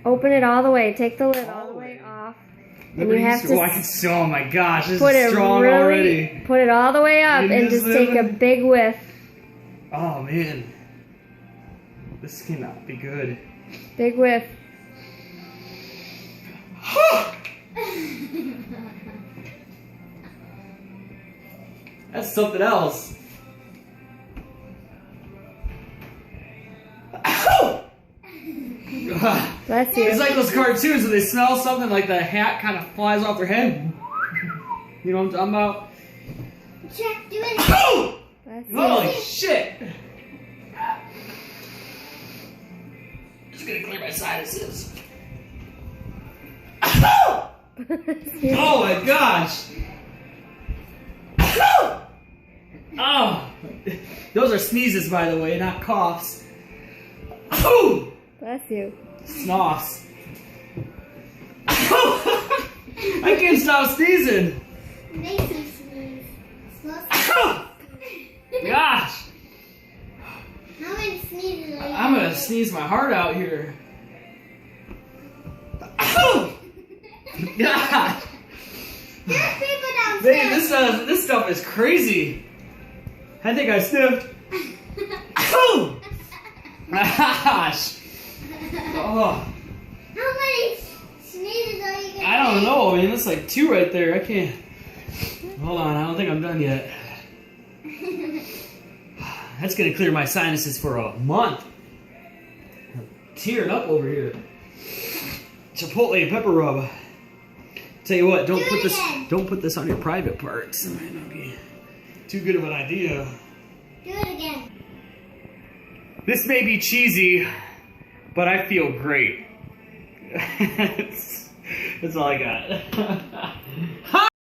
Open it all the way. Take the lid all the way off. And you have to. Oh my gosh, this is strong already. Put it all the way up and just take a big whiff. Oh man, this cannot be good. Big whiff. That's something else. Bless you. It's like those cartoons where they smell something, like the hat kind of flies off their head. You know what I'm talking about? Jack, do it. Holy shit! Just gonna clear my sinuses. Oh my gosh! Oh! Those are sneezes, by the way, not coughs. Bless you. Snoffs. I can't stop sneezing. Makes you sneeze. Gosh! How many sneezes are you I'm gonna sneeze my heart out here. Gosh! There are people downstairs. Man, this stuff is crazy. I think I sniffed. Gosh! Oh. How many sneezes are you gonna I don't know. I mean, that's like 2 right there. I can't. Hold on. I don't think I'm done yet. That's gonna clear my sinuses for a month. I'm tearing up over here. Chipotle Pepper Rub. Tell you what, don't put this on your private parts. It might not be too good of an idea. Do it again. This may be cheesy, but I feel great. That's all I got.